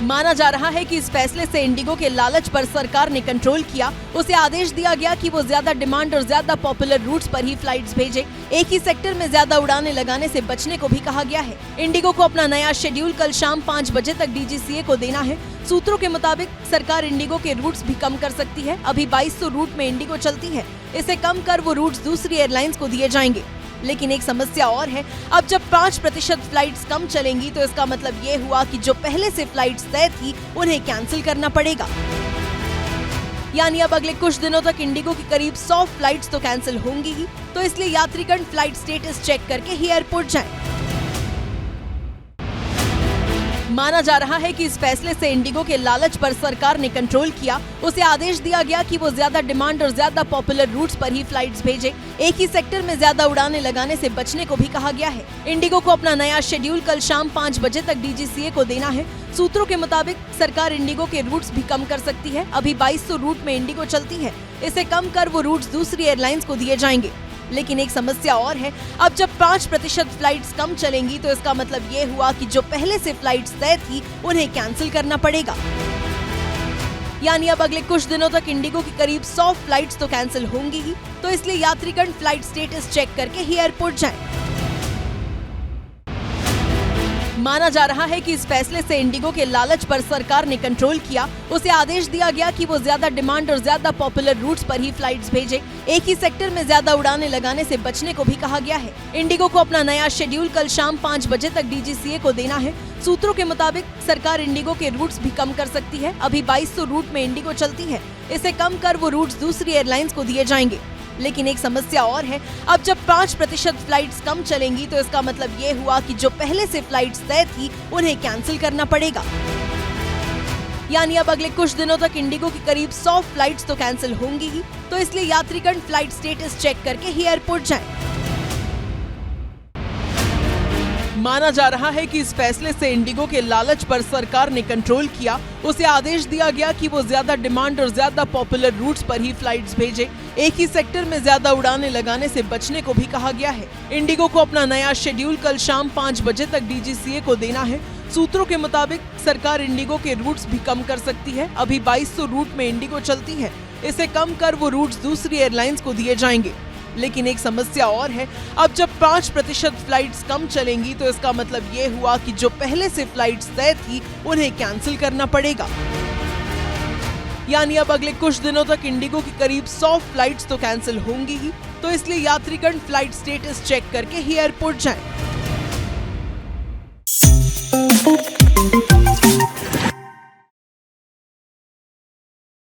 माना जा रहा है कि इस फैसले से इंडिगो के लालच पर सरकार ने कंट्रोल किया। उसे आदेश दिया गया कि वो ज्यादा डिमांड और ज्यादा पॉपुलर रूट्स पर ही फ्लाइट्स भेजे। एक ही सेक्टर में ज्यादा उड़ानें लगाने से बचने को भी कहा गया है। इंडिगो को अपना नया शेड्यूल कल शाम 5 बजे तक DGCA को देना है। सूत्रों के मुताबिक सरकार इंडिगो के रूट्स भी कम कर सकती है। अभी 2200 रूट में इंडिगो चलती है। इसे कम कर वो रूट्स दूसरी एयरलाइंस को दिए जाएंगे। लेकिन एक समस्या और है, अब जब 5% फ्लाइट्स कम चलेंगी तो इसका मतलब ये हुआ कि जो पहले से फ्लाइट्स तय थी उन्हें कैंसिल करना पड़ेगा। यानी अब अगले कुछ दिनों तक इंडिगो की करीब 100 फ्लाइट्स तो कैंसिल होंगी ही, तो इसलिए यात्रीगण फ्लाइट स्टेटस चेक करके ही एयरपोर्ट जाएं। माना जा रहा है कि इस फैसले से इंडिगो के लालच पर सरकार ने कंट्रोल किया। उसे आदेश दिया गया कि वो ज्यादा डिमांड और ज्यादा पॉपुलर रूट्स पर ही फ्लाइट्स भेजे। एक ही सेक्टर में ज्यादा उड़ानें लगाने से बचने को भी कहा गया है। इंडिगो को अपना नया शेड्यूल कल शाम 5 बजे तक DGCA को देना है। सूत्रों के मुताबिक सरकार इंडिगो के रूट्स भी कम कर सकती है। अभी 2200 रूट में इंडिगो चलती है। इसे कम कर वो रूट्स दूसरी एयरलाइंस को दिए जाएंगे। लेकिन एक समस्या और है, अब जब 5% फ्लाइट्स कम चलेंगी तो इसका मतलब ये हुआ कि जो पहले से फ्लाइट्स तय थी उन्हें कैंसिल करना पड़ेगा। यानी अब अगले कुछ दिनों तक इंडिगो की करीब 100 फ्लाइट्स तो कैंसिल होंगी ही, तो इसलिए यात्रीगण फ्लाइट स्टेटस चेक करके ही एयरपोर्ट जाएं। माना जा रहा है कि इस फैसले से इंडिगो के लालच पर सरकार ने कंट्रोल किया। उसे आदेश दिया गया कि वो ज्यादा डिमांड और ज्यादा पॉपुलर रूट्स पर ही फ्लाइट्स भेजे। एक ही सेक्टर में ज्यादा उड़ानें लगाने से बचने को भी कहा गया है। इंडिगो को अपना नया शेड्यूल कल शाम 5 बजे तक DGCA को देना है। सूत्रों के मुताबिक सरकार इंडिगो के रूट्स भी कम कर सकती है। अभी 2200 रूट में इंडिगो चलती है। इसे कम कर वो रूट्स दूसरी एयरलाइंस को दिए जाएंगे। लेकिन एक समस्या और है, अब जब 5% फ्लाइट्स कम चलेंगी तो इसका मतलब ये हुआ कि जो पहले से फ्लाइट्स तय थी उन्हें कैंसिल करना पड़ेगा। यानी अब अगले कुछ दिनों तक इंडिगो की करीब 100 फ्लाइट्स तो कैंसिल होंगी ही, तो इसलिए यात्रीगण फ्लाइट स्टेटस चेक करके ही एयरपोर्ट जाएं। माना जा रहा है कि इस फैसले से इंडिगो के लालच पर सरकार ने कंट्रोल किया। उसे आदेश दिया गया कि वो ज्यादा डिमांड और ज्यादा पॉपुलर रूट्स पर ही फ्लाइट्स भेजे। एक ही सेक्टर में ज्यादा उड़ानें लगाने से बचने को भी कहा गया है। इंडिगो को अपना नया शेड्यूल कल शाम 5 बजे तक DGCA को देना है। सूत्रों के मुताबिक सरकार इंडिगो के रूट्स भी कम कर सकती है। अभी 2200 रूट में इंडिगो चलती है। इसे कम कर वो रूट्स दूसरी एयरलाइंस को दिए जाएंगे। लेकिन एक समस्या और है, अब जब 5% फ्लाइट्स कम चलेंगी तो इसका मतलब ये हुआ कि जो पहले से फ्लाइट्स तय थी उन्हें कैंसिल करना पड़ेगा। यानी अब अगले कुछ दिनों तक इंडिगो की करीब 100 फ्लाइट्स तो कैंसिल होंगी ही, तो इसलिए यात्रीगण फ्लाइट स्टेटस चेक करके ही एयरपोर्ट जाएं।